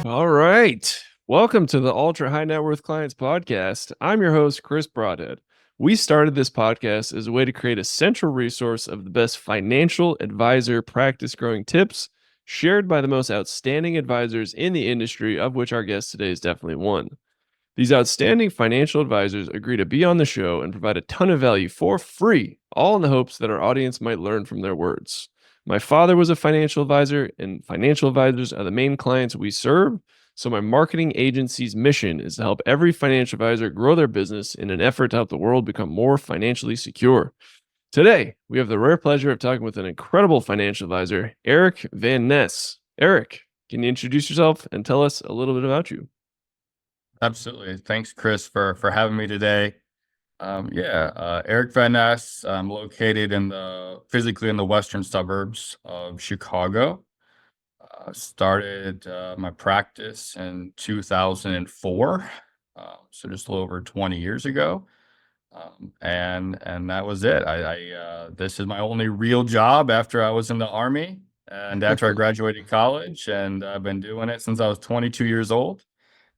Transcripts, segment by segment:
All right. Welcome to the Ultra High Net Worth Clients Podcast. I'm your host, Chris Broadhead. We started this podcast as a way to create a central resource of the best financial advisor practice growing tips shared by the most outstanding advisors in the industry, of which our guest today is definitely one. These outstanding financial advisors agree to be on the show and provide a ton of value for free, all in the hopes that our audience might learn from their words. My father was a financial advisor, and financial advisors are the main clients we serve. So, my marketing agency's mission is to help every financial advisor grow their business in an effort to help the world become more financially secure. Today, we have the rare pleasure of talking with an incredible financial advisor, Eric Van Ness. Eric, can you introduce yourself and tell us a little bit about you? Absolutely. Thanks, Chris, for having me today. Eric Van Ness. I'm located physically in the western suburbs of Chicago. Started my practice in 2004, so just a little over 20 years ago. And that was it. This is my only real job after I was in the army and after I graduated college, and I've been doing it since I was 22 years old.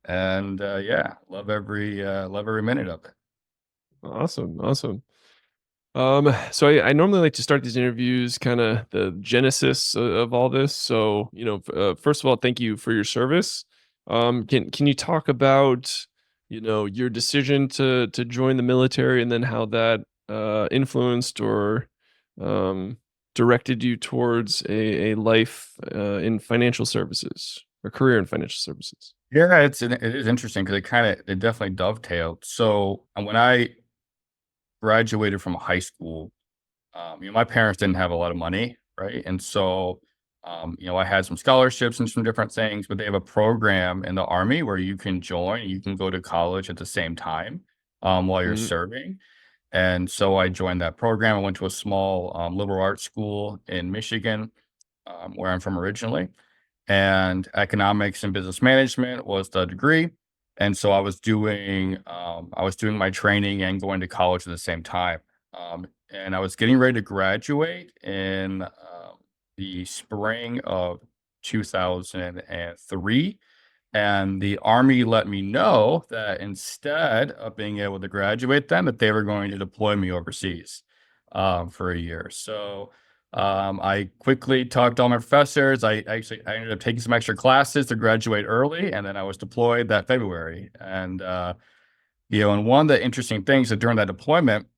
And love every minute of it. Awesome, awesome. So I normally like to start these interviews kind of the genesis of all this. So, first of all, thank you for your service. Can you talk about, your decision to join the military and then how that influenced or um, directed you towards a life in financial services or career in financial services? Yeah, it is interesting because it definitely dovetailed. So when I graduated from high school, my parents didn't have a lot of money, right? And so I had some scholarships and some different things, but they have a program in the army where you can join, you can go to college at the same time while you're Mhm. serving. And so I joined that program. I went to a small liberal arts school in Michigan, where I'm from originally, and economics and business management was the degree. And so I was doing my training and going to college at the same time. And I was getting ready to graduate in the spring of 2003. And the army let me know that instead of being able to graduate then, that they were going to deploy me overseas for a year. So I quickly talked to all my professors. I ended up taking some extra classes to graduate early, and then I was deployed that February. And one of the interesting things that during that deployment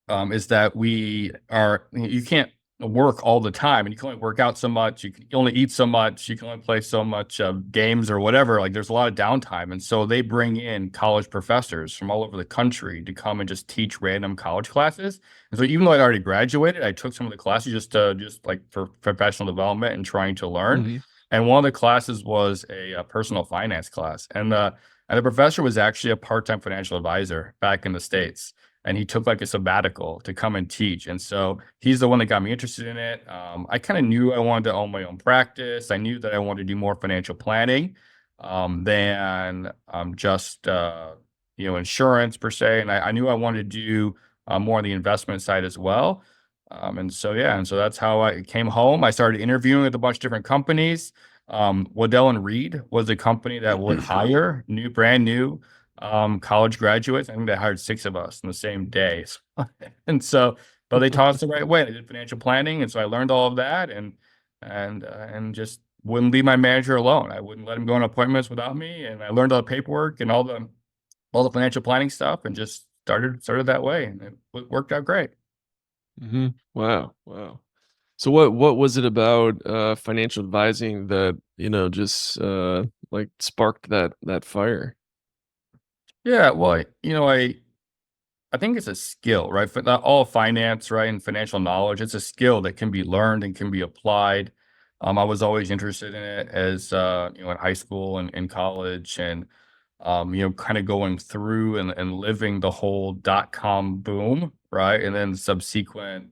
is that you can't work all the time, and you can only work out so much. You can only eat so much. You can only play so much games or whatever. Like there's a lot of downtime, and so they bring in college professors from all over the country to come and just teach random college classes. And so even though I'd already graduated, I took some of the classes just like for professional development and trying to learn. Mhm. And one of the classes was a personal finance class, and the professor was actually a part-time financial advisor back in the States, and he took like a sabbatical to come and teach. And so he's the one that got me interested in it. I kind of knew I wanted to own my own practice. I knew that I wanted to do more financial planning than just insurance per se. And I knew I wanted to do more on the investment side as well. And so that's how I came home. I started interviewing with a bunch of different companies. Waddell and Reed was a company that would hire brand new college graduates. I think they hired 6 of us in the same day. But they taught us the right way. They did financial planning, and so I learned all of that, and just wouldn't leave my manager alone. I wouldn't let him go on appointments without me, and I learned all the paperwork and all the financial planning stuff, and just started that way, and it worked out great. Mhm. Wow, wow. So what was it about, financial advising that, just, like, sparked that fire? Yeah, well, I think it's a skill, right? For not all finance, right, and financial knowledge, it's a skill that can be learned and can be applied. I was always interested in it as in high school and in college, and kind of going through and living the whole dot-com boom, right, and then subsequent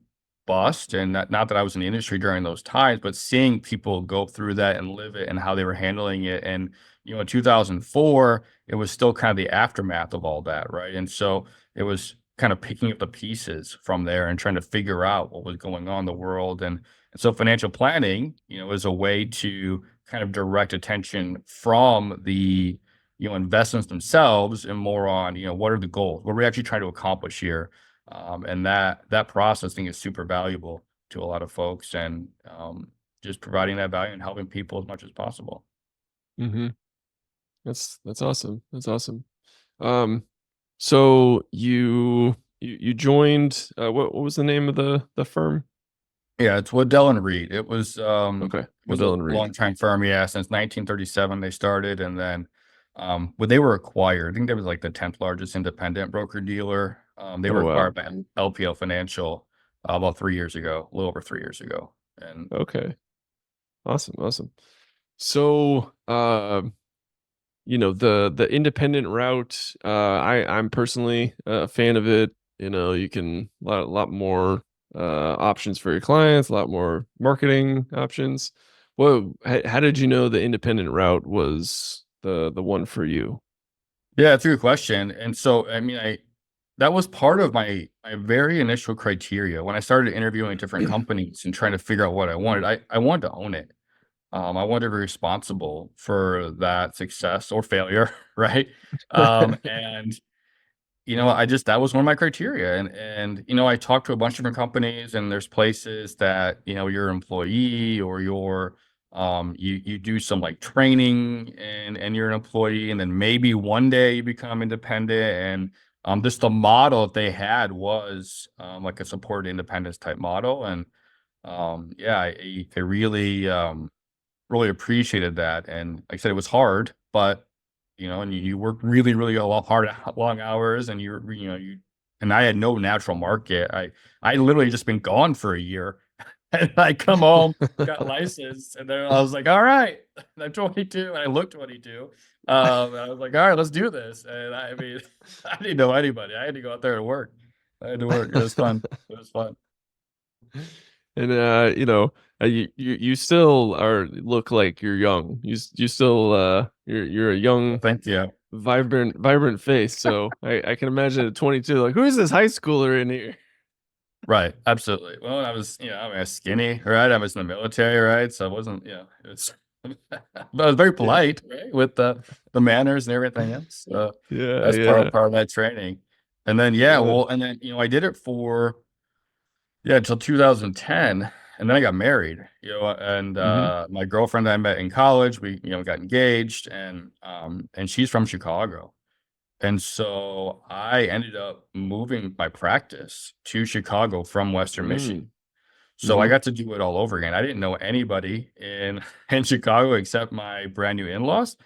bust. And not that I was in the industry during those times, but seeing people go through that and live it and how they were handling it. And in 2004, it was still kind of the aftermath of all that, right? And so it was kind of picking up the pieces from there and trying to figure out what was going on in the world. And so financial planning, is a way to kind of direct attention from the investments themselves and more on what are the goals, what are we actually trying to accomplish here, and that process I think is super valuable to a lot of folks, and just providing that value and helping people as much as possible. Hmm. That's awesome. That's awesome. Um, so you joined. What was the name of the firm? Yeah, it's Waddell and Reed. Okay, It was a Waddell and Reed. long time firm, yeah, since 1937 they started, and then when they were acquired, I think they was like the 10th largest independent broker dealer. They Oh were wow. acquired by LPL Financial about 3 years ago, a little over 3 years ago. And Okay, awesome, awesome. So, the independent route, I'm personally a fan of it. You can lot more options for your clients, a lot more marketing options. Well, how did you know the independent route was the one for you? yeah, it's a good question. And so I mean, I that was part of my very initial criteria when I started interviewing different companies and trying to figure out what I wanted. I wanted to own it. I wanted to be responsible for that success or failure, right? And I just that was one of my criteria, and I talked to a bunch of different companies, and there's places that you're an employee or you do some like training and you're an employee, and then maybe one day you become independent, and just the model that they had was like a supported independence type model, and yeah, I really really appreciated that, and like I said, it was hard, but, and you work really, really a lot hard long hours, and and I had no natural market. I literally just been gone for a year, and I come home, got licensed, and then I was like, "All right, I'm 22," and I look 22. And I was like, "All right, let's do this." And I mean, I didn't know anybody. I had to go out there and work. I had to work. It was fun. It was fun. And you still look like you're young. You still you're a young, Thank you. vibrant face. So I can imagine at 22, like, who is this high schooler in here? Right, absolutely. Well, I was, I mean, I was skinny, right? I was in the military, right? So I wasn't, it's but I was very Yeah, polite, right? With the manners and everything else. So yeah, that's yeah. part of that training. And then yeah, Yeah. well, and then I did it for until 2010, and then I got married, and Hmm. my girlfriend I met in college, we got engaged, and she's from Chicago. And so I ended up moving my practice to Chicago from Western Michigan. Mm. So I Hmm. got to do it all over again. I didn't know anybody in in Chicago except my brand new in-laws,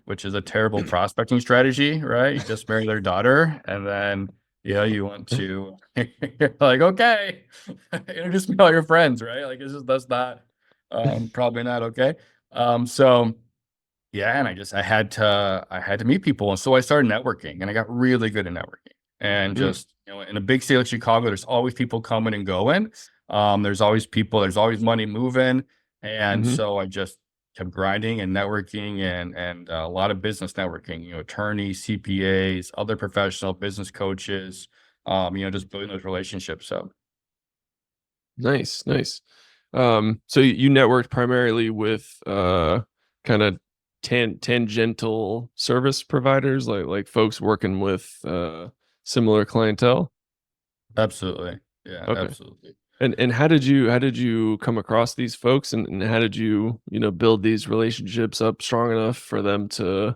which is a terrible prospecting strategy, right? You just marry their daughter, and then you want to like, okay, introduce me to all your friends, right? Like it's just that's not probably not okay. So yeah, and I had to meet people, and so I started networking, and I got really good at networking. And Mm. just, in a big city like Chicago, there's always people coming and going. There's always people, there's always money moving, and Hmm. so I just kept grinding and networking and a lot of business networking, attorneys, CPAs, other professional business coaches, just building those relationships. So Nice, nice. So you networked primarily with kind of tangential service providers, like folks working with similar clientele. absolutely. Yeah, Okay. absolutely. And how did you come across these folks, and how did you build these relationships up strong enough for them to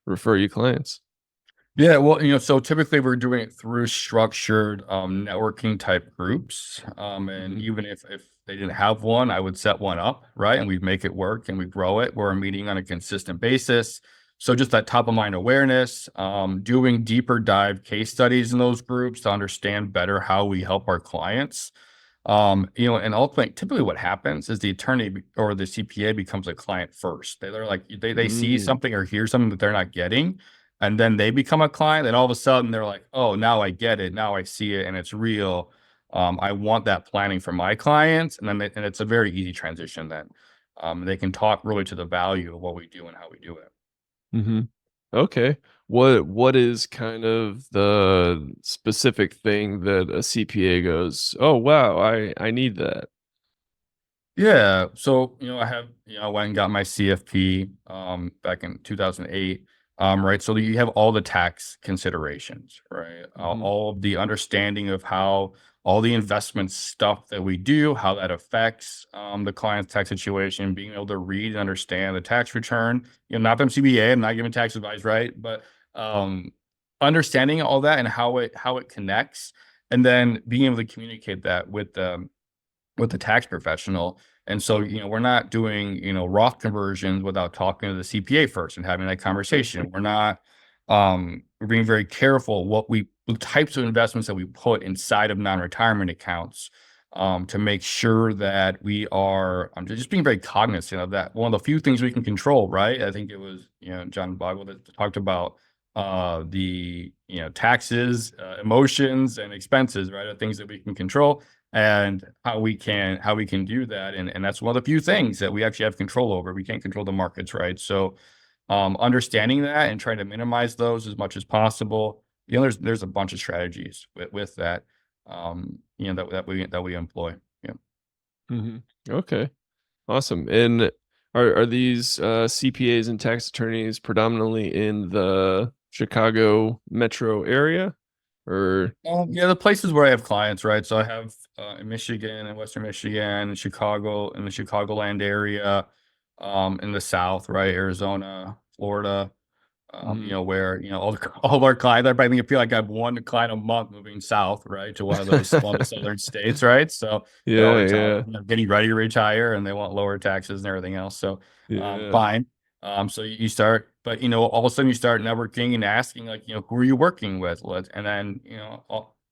refer you clients? Yeah, well, so typically we're doing it through structured networking type groups. And Hmm. even if they didn't have one, I would set one up, right? And we'd make it work and we grow it. We're meeting on a consistent basis. So just that top of mind awareness, doing deeper dive case studies in those groups to understand better how we help our clients. And ultimately, typically what happens is the attorney or the CPA becomes a client first. They're like they see Mm. something or hear something that they're not getting, and then they become a client, and all of a sudden they're like, "Oh, now I get it. Now I see it, and it's real. I want that planning for my clients." And it's a very easy transition then. They can talk really to the value of what we do and how we do it. Hmm. Okay. What is kind of the specific thing that a CPA goes, "Oh wow, I need that." Yeah. So, I have, I went and got my CFP back in 2008. Right. So you have all the tax considerations, right? Hmm. All of the understanding of how all the investment stuff that we do, how that affects the client's tax situation, being able to read and understand the tax return. Not that I'm CBA, I'm not giving tax advice, right? But um, understanding all that and how it connects, and then being able to communicate that with the tax professional. And so, we're not doing, Roth conversions without talking to the CPA first and having that conversation. We're being very careful the types of investments that we put inside of non-retirement accounts, to make sure that we are just being very cognizant of that. One of the few things we can control, right? I think it was, John Bogle that talked about taxes, emotions, and expenses, right? Are things that we can control, and how we can do that, and that's one of the few things that we actually have control over. We can't control the markets, right? So understanding that and trying to minimize those as much as possible. There's a bunch of strategies with that, that we employ. Yeah. Hmm. Okay. Awesome. And are these CPAs and tax attorneys predominantly in the Chicago metro area, or? Yeah, the places where I have clients, right? So I have in Michigan and Western Michigan, Chicago, in the Chicagoland area, in the South, right? Arizona, Florida, Mhm. where, all of our clients, I probably feel like I have one client a month moving south, right, to one of the southern states, right? So they're all Yeah, retired, yeah, getting ready to retire, and they want lower taxes and everything else. So, yeah. fine. So you start, but all of a sudden you start networking and asking, like, who are you working with? And then,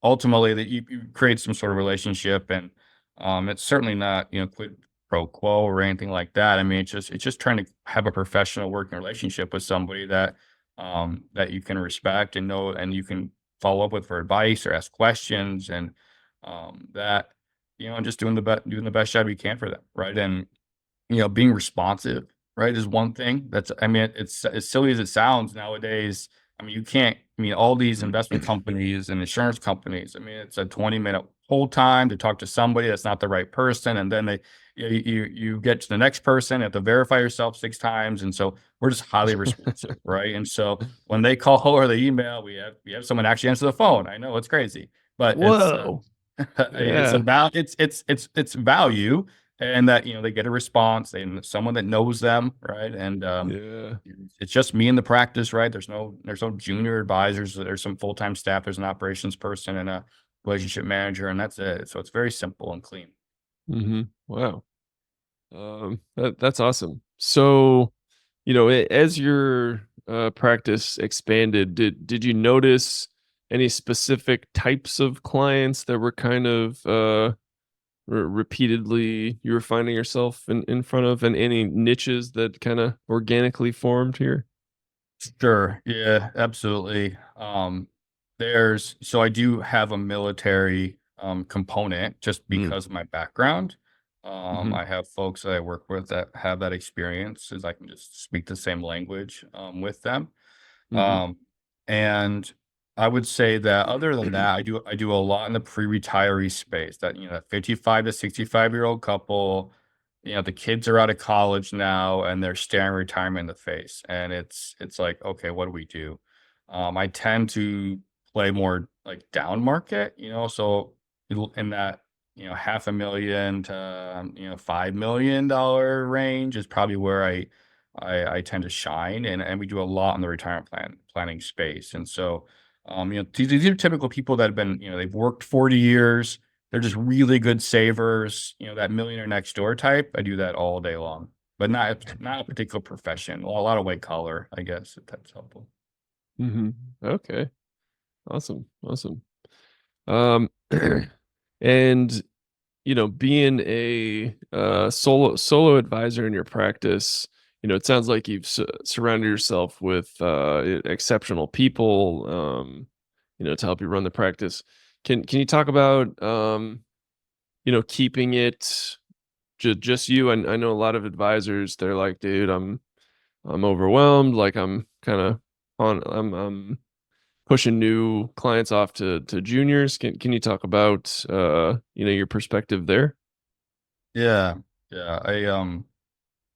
ultimately that you create some sort of relationship, and it's certainly not, quid pro quo or anything like that. I mean, it's just trying to have a professional working relationship with somebody that you can respect and know, and you can follow up with for advice or ask questions, and that and just doing the best job you can for them, right? And being responsive, right, is one thing. I mean, it's as silly as it sounds nowadays. I mean, you can't. I mean, all these investment companies and insurance companies. I mean, it's a 20-minute hold time to talk to somebody that's not the right person, and then you get to the next person, you have to verify yourself 6 times, and so we're just highly responsive, right? And so when they call or they email, we have someone actually answer the phone. I know it's crazy, but Whoa. it's Yeah, about it's value, and that they get a response, they someone that knows them, right? And yeah. it's just me in the practice, right? There's no junior advisors. There's some full-time staff. There's an operations person and a relationship manager, and that's it. So it's very simple and clean. Mhm. Wow. That's awesome. So, as your practice expanded, did you notice any specific types of clients that were kind of repeatedly you were finding yourself in front of, and any niches that kind of organically formed here? Sure. Yeah, absolutely. So I do have a military component just Mm. because of my background. Hmm. I have folks that I work with that have that experience, as I can just speak the same language with them. Hmm. Um, and I would say that other than that, I do a lot in the pre-retiree space. That 55 to 65-year-old couple, the kids are out of college now and they're staring retirement in the face. And it's like, okay, what do we do? I tend to play more like down market, so in that, half a million to $5 million range is probably where I tend to shine, and we do a lot in the retirement planning space. And so, these are typical people that have been, they've worked 40 years. They're just really good savers, that millionaire next door type. I do that all day long, but not a particular profession. Well, a lot of white collar, I guess, if that's helpful. Hmm. Okay. Awesome. Awesome. Um, and being a solo advisor in your practice, it sounds like you've surrounded yourself with exceptional people, to help you run the practice. Can you talk about keeping it just you? And I know a lot of advisors, they're like, dude, I'm overwhelmed. Like I'm kind of I'm pushing new clients off to juniors. Can you talk about your perspective there? Yeah. Yeah,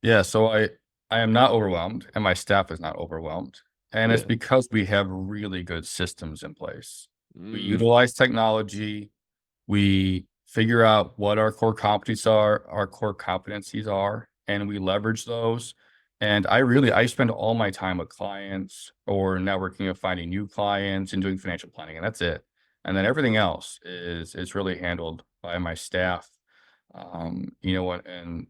yeah, so I am not overwhelmed and my staff is not overwhelmed. And it's Yeah. because we have really good systems in place. We Mm, utilize technology, we figure out what our core competencies are, and we leverage those. And I spend all my time with clients or networking of finding new clients and doing financial planning, and that's it. And then everything else is really handled by my staff. You know what, and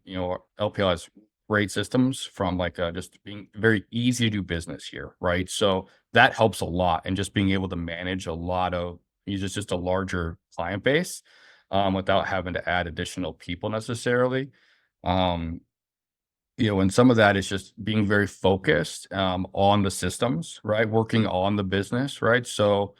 LPL has great systems from like just being very easy to do business here, right? So that helps a lot, and just being able to manage a lot of just a larger client base without having to add additional people necessarily. Um, and some of that is just being very focused on the systems, right? Working on the business, right? So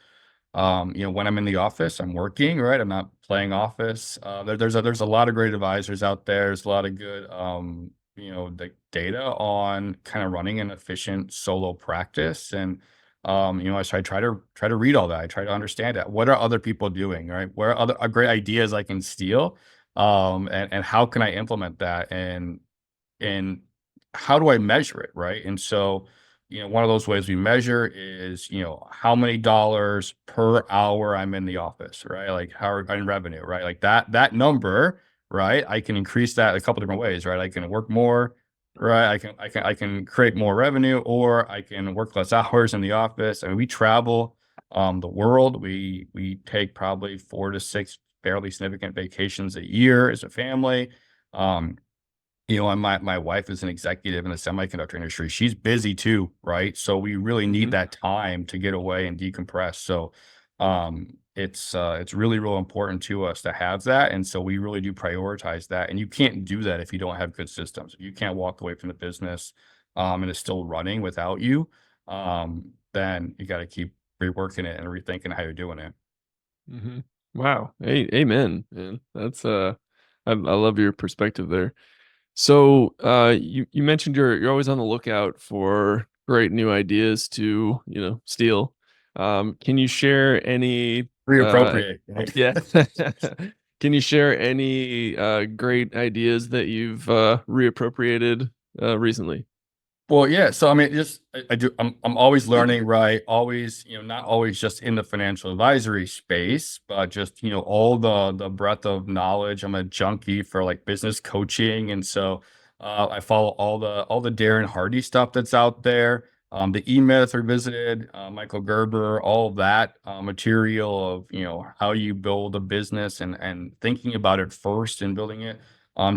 when I'm in the office, I'm working, right? I'm not playing office. There's a lot of great advisors out there. There's a lot of good, the data on kind of running an efficient solo practice. And, so I try to read all that. I try to understand it. What are other people doing, right? Where are other great ideas I can steal? And how can I implement that? And how do I measure it, right? And so, one of those ways we measure is, how many dollars per hour I'm in the office, right? Like how in revenue, right? Like that number, right? I can increase that a couple different ways, right? I can work more, right? I can create more revenue, or I can work less hours in the office. I mean, we travel the world. We take probably 4 to 6 fairly significant vacations a year as a family. Um, and my wife is an executive in the semiconductor industry. She's busy too, right? So we really need mhm, that time to get away and decompress. So it's really real important to us to have that, and so we really do prioritize that. And you can't do that if you don't have good systems. If you can't walk away from the business, and it's still running without you, then you got to keep reworking it and rethinking how you're doing it. mhm. Wow. Amen, man. That's I love your perspective there. So, you mentioned you're always on the lookout for great new ideas to, steal. Can you share any, Reappropriate, right? yeah. Can you share any, great ideas that you've, reappropriated, recently? Well, yeah. So I mean, just I do. I'm always learning, right? Always, not always just in the financial advisory space, but just all the breadth of knowledge. I'm a junkie for like business coaching, and so I follow all the Darren Hardy stuff that's out there. The E Myth Revisited, Michael Gerber, all of that material of how you build a business and thinking about it first and building it.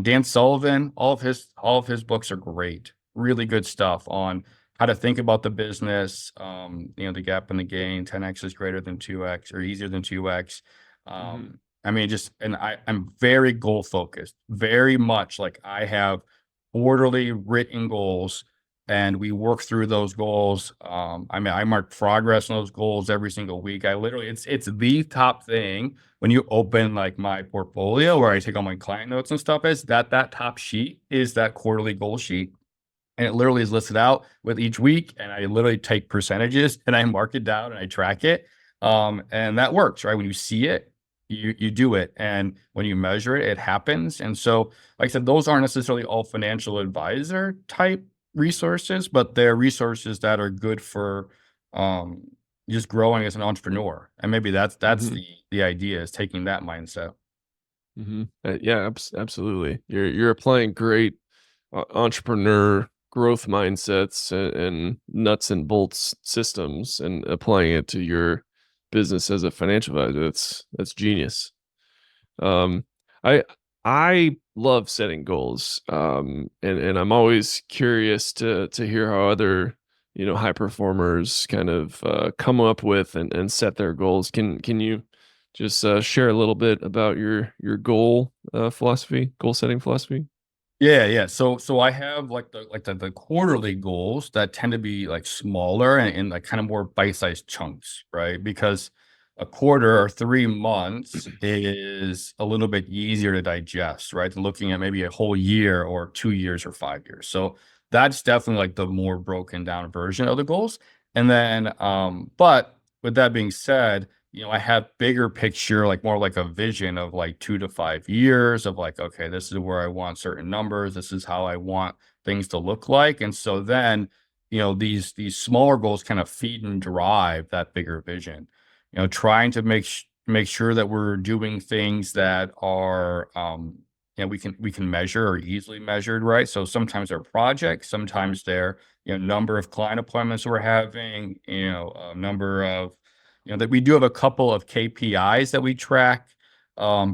Dan Sullivan, all of his books are great, really good stuff on how to think about the business. The gap in the gain, 10x is greater than 2x or easier than 2x. Mhm, I mean, just, and I'm very goal focused, very much like I have quarterly written goals, and we work through those goals. I mean, I mark progress on those goals every single week. I literally, it's the top thing when you open like my portfolio where I take all my client notes and stuff, is that top sheet is that quarterly goal sheet, and it literally is listed out with each week, and I literally take percentages and I mark it down and I track it. And that works, right? When you see it, you do it, and when you measure it, it happens. And so, like I said, those aren't necessarily all financial advisor type resources, but they're resources that are good for um, just growing as an entrepreneur. And maybe that's mhm, the idea, is taking that mindset. mhm. Yeah, absolutely. You're applying great entrepreneur growth mindsets and nuts and bolts systems and applying it to your business as a financial advisor. That's genius. Um, I I love setting goals, and I'm always curious to hear how other high performers kind of come up with and set their goals. Can you just share a little bit about your goal philosophy, goal setting philosophy? Yeah, yeah. So I have like the quarterly goals that tend to be like smaller and like kind of more bite-sized chunks, right? Because a quarter or 3 months is a little bit easier to digest, right? Than looking at maybe a whole year or 2 years or 5 years. So that's definitely like the more broken down version of the goals. And then, but with that being said, I have bigger picture, like more like a vision of like 2 to 5 years of like, okay, this is where I want certain numbers. This is how I want things to look like. And so then, these smaller goals kind of feed and drive that bigger vision. Trying to make sure that we're doing things that are, we can measure or easily measured, right? So sometimes they're projects, sometimes they're, number of client appointments we're having, number of that we do have a couple of KPIs that we track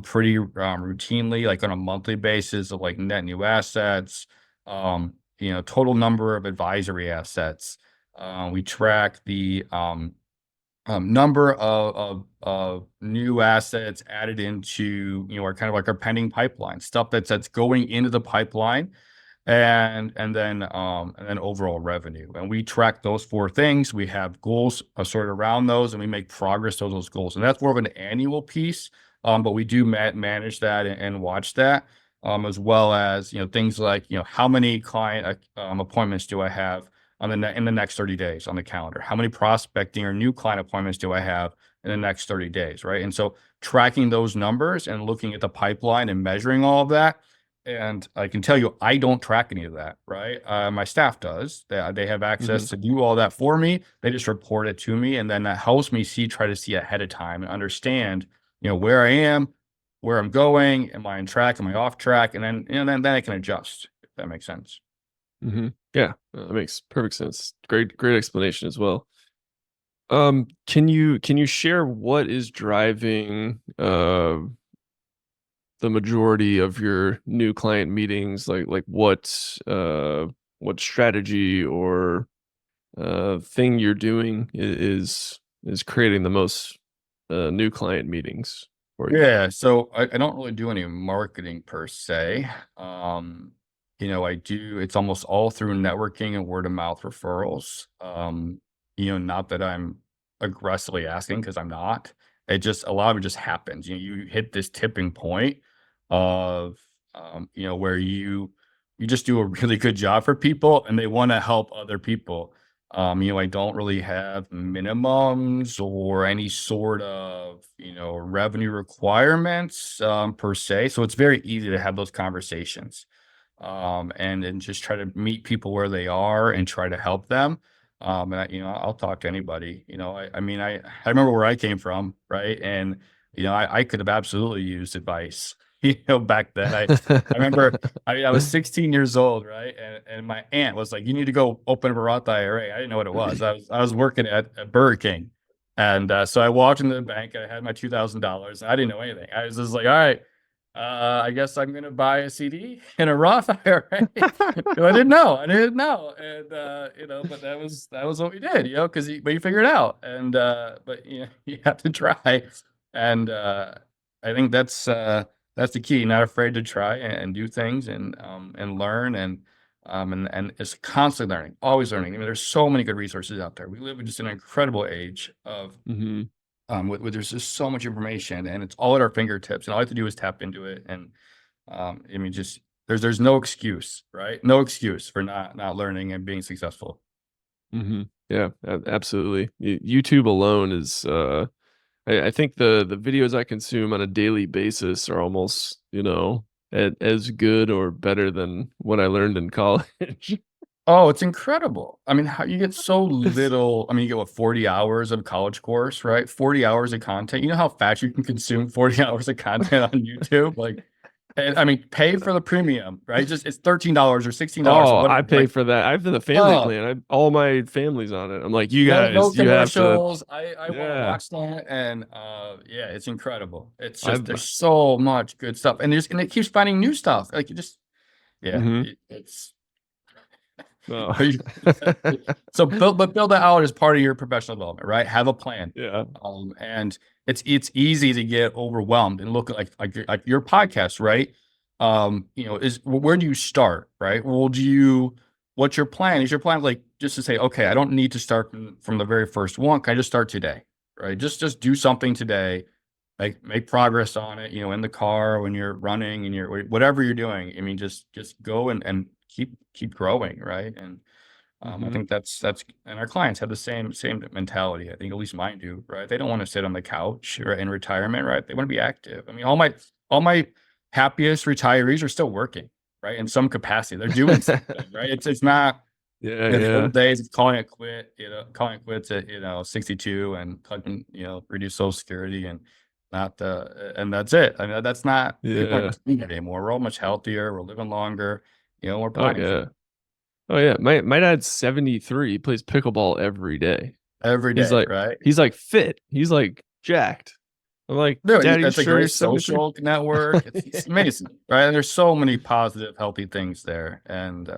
pretty routinely, like on a monthly basis of like net new assets, total number of advisory assets. We track the number of new assets added into our kind of like our pending pipeline stuff that's going into the pipeline and then overall revenue. And we track those 4 things. We have goals sort of around those, and we make progress towards those goals. And that's more of an annual piece, but we do manage that and watch that, as well as things like how many client appointments do I have in the next 30 days on the calendar? How many prospecting or new client appointments do I have in the next 30 days, right? And so tracking those numbers and looking at the pipeline and measuring all of that, and I can tell you, I don't track any of that, right? My staff does. They have access to do all that for me. They just report it to me, and then that helps me try to see ahead of time and understand, where I am, where I'm going, am I on track, am I off track, and then I can adjust, if that makes sense. Yeah, that makes perfect sense. Great explanation as well. Can you share what is driving the majority of your new client meetings? Like what strategy or thing you're doing is creating the most new client meetings for you? Yeah, so I don't really do any marketing per se. I do, it's almost all through networking and word of mouth referrals. Not that I'm aggressively asking because I'm not. It just a lot of it just happens. You hit this tipping point of where you just do a really good job for people and they want to help other people. I don't really have minimums or any sort of, revenue requirements per se. So it's very easy to have those conversations and just try to meet people where they are and try to help them. I'll talk to anybody. I remember where I came from, right? And I could have absolutely used advice. Back then, I remember I was 16 years old, right? And my aunt was like, "You need to go open up a Roth IRA." I didn't know what it was. I was working at Burger King, and so I walked into the bank. I had my $2,000. I didn't know anything. I was just like, "All right, I guess I'm gonna buy a CD in a Roth IRA." I didn't know. And but that was what we did, because but you figure it out, and but you have to try, and I think that's the key. Not afraid to try and do things and learn and it's constantly learning, always learning. There's so many good resources out there. We live in just an incredible age of hmm with there's just so much information and it's all at our fingertips. And all I have to do is tap into it. And just there's no excuse, right? No excuse for not learning and being successful. Yeah, absolutely. YouTube alone is I think the videos I consume on a daily basis are almost, as good or better than what I learned in college. Oh, it's incredible. How you get so little. You get what, 40 hours of college course, right? 40 hours of content. You know how fast you can consume 40 hours of content on YouTube? Like, and pay for the premium, right? Just it's $13 or $16 or Oh, I whatever. pay Like, for that. I have the family oh, plan. All my family's on it. I'm like, you no guys, you have to. commercials. I want to Yeah, watch that, and yeah, it's incredible. It's just I've. there's so much good stuff, and it keeps finding new stuff. Like you just yeah, hmm it's Oh. so build that out as part of your professional development, right? Have a plan. Yeah. And it's easy to get overwhelmed and look like your podcast, right? Is where do you start, right? Well, what's your plan? Is your plan like just to say, okay, I don't need to start from the very first one. Can I just start today, right? Just do something today, make progress on it, in the car, when you're running and you're whatever you're doing. Just go and keep growing, right? And I Mhm. think that's and our clients have the same mentality. I think at least mine do, right? They don't want to sit on the couch or in retirement, right? They want to be active. I mean, all my happiest retirees are still working, right? In some capacity, they're doing something, right? It's not Yeah, the yeah. old days of calling it quits at 62 and collecting reduced Social Security and not and that's it. I mean, that's not people Yeah. aren't doing it anymore. We're all much healthier. We're living longer. We're Oh, planning for yeah. Oh, yeah. My dad's 73, he plays pickleball every day. every He's day, like right? he's, like, fit. He's, like, jacked. I'm like, No, "Dad, are you that's a sure you're great 73?" social network. It's amazing, right? And there's so many positive, healthy things there. And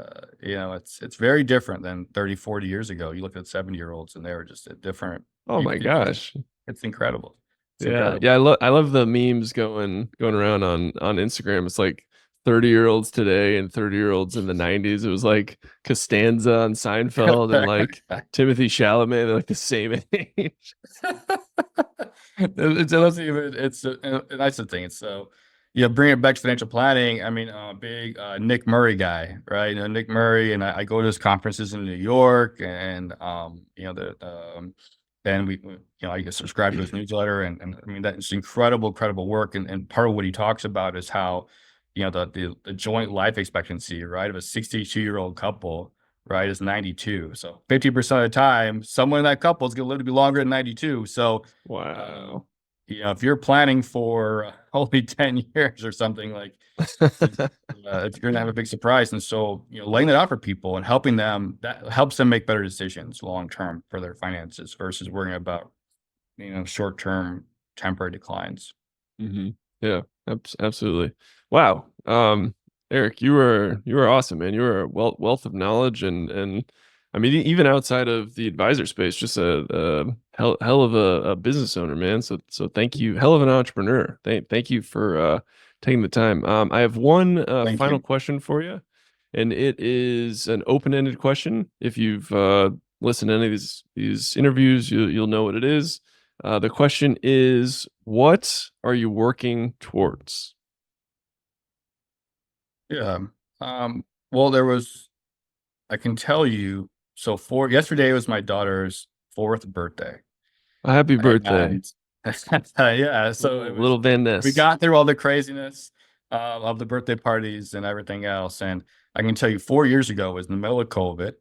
it's very different than 30, 40 years ago. You look at 70-year-olds and they were just a different Oh my gosh. it's incredible. It's Yeah. incredible. Yeah, I love the memes going around on Instagram. It's like 30-year-olds today and 30-year-olds in the 90s. It was like Costanza on Seinfeld and, like, Timothy Chalamet, they're, like, the same age. And that's the thing. It's so bring it back to financial planning. I mean, I'm a big Nick Murray guy, right? Nick Murray, and I go to his conferences in New York, and and I get subscribed to his newsletter, and I mean that's incredible work. And part of what he talks about is how the joint life expectancy, right, of a 62-year-old couple, right, is 92. So 50% of the time, someone in that couple is going to live to be longer than 92. So, um, Wow. if you're planning for only 10 years or something, like, you're going to have a big surprise. And so, laying that out for people and helping them, that helps them make better decisions long term for their finances versus worrying about, short term temporary declines. Mhm. Yeah, absolutely. Wow. Eric, you were awesome, man. You were a wealth of knowledge and I mean, even outside of the advisor space, just a hell of a business owner, man. So thank you, hell of an entrepreneur. Thank you for taking the time. I have one Thank final you. question for you, and it is an open-ended question. If you've listened to any of these interviews, you'll know what it is. The question is, what are you working towards? Yeah. Well, I can tell you, so for yesterday was my daughter's fourth birthday. Happy birthday, And yeah, so little Van we Ness. got through all the craziness of the birthday parties and everything else. And I can tell you 4 years ago was in the middle of COVID.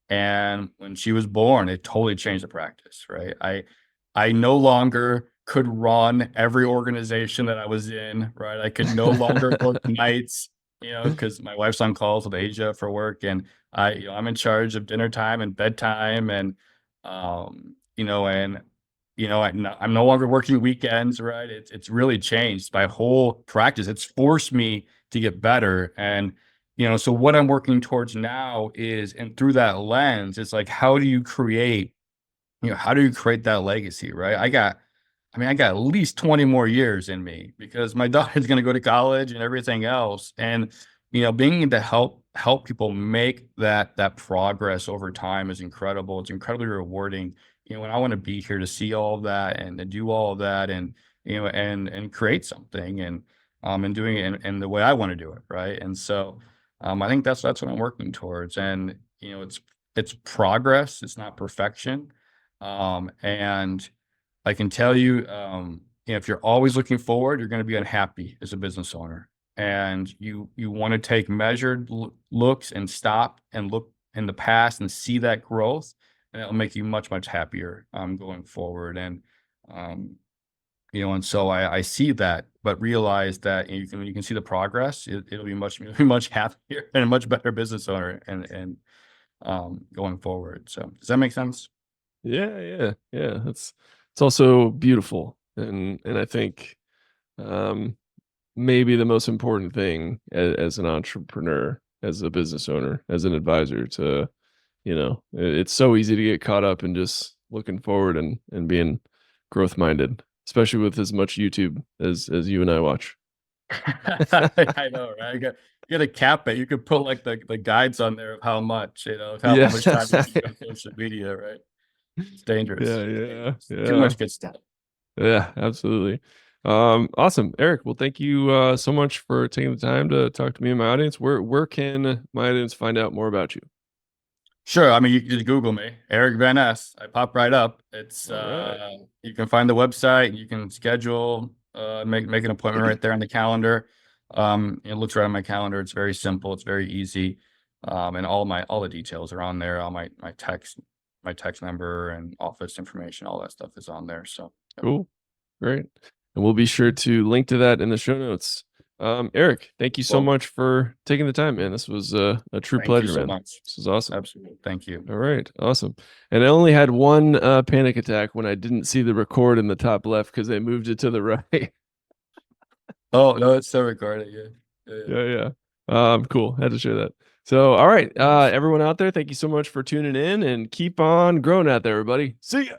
And when she was born, it totally changed the practice, right? I no longer could run every organization that I was in, right? I could no longer work nights, because my wife's on calls with Asia for work, and I'm in charge of dinner time and bedtime, and um, you know, and I'm no longer working weekends, right? It's really changed my whole practice. It's forced me to get better, and so what I'm working towards now is, and through that lens, it's like, how do you create that legacy, right? I got at least 20 more years in me because my daughter's going to go to college and everything else. And, being able to help people make that progress over time is incredible. It's incredibly rewarding. And I want to be here to see all of that and to do all of that and, and create something and doing it in the way I want to do it. Right. And so, I think that's what I'm working towards. And, it's progress. It's not perfection. And I can tell you, if you're always looking forward, you're going to be unhappy as a business owner, and you want to take measured looks and stop and look in the past and see that growth, and it'll make you much happier going forward. Um, and so I see that, but realize that you can see the progress. It'll be you'll be much happier and a much better business owner, and going forward. So does that make sense? Yeah, yeah, yeah. It's also beautiful, and I think um, maybe the most important thing as an entrepreneur, as a business owner, as an advisor to it's so easy to get caught up in just looking forward and being growth minded, especially with as much YouTube as you and I watch. I know, right? You gotta cap it. You could put like the guides on there of how much, of how Yeah. much time you spend on social media, right? It's dangerous. Yeah, It's yeah, dangerous. Too yeah. much good stuff. Yeah, absolutely. Awesome. Eric, well, thank you so much for taking the time to talk to me and my audience. Where can my audience find out more about you? Sure. I mean, you can just Google me, Eric Van Ness. I pop right up. It's All right. you can find the website. You can schedule, make an appointment right there on the calendar. It looks right on my calendar. It's very simple. It's very easy. And all the details are on there. All my text number and office information, all that stuff is on there. So yep. Cool. Great. And we'll be sure to link to that in the show notes. Eric, thank you so Well, much for taking the time, man. This was a true thank you pleasure, so man. much. This was awesome. Absolutely. Thank you. All right. Awesome. And I only had one panic attack when I didn't see the record in the top left because they moved it to the right. Oh, no, it's still recording. Yeah. Yeah. Cool. Had to share that. So, all right. Nice. Everyone out there, thank you so much for tuning in and keep on growing out there, everybody. See ya.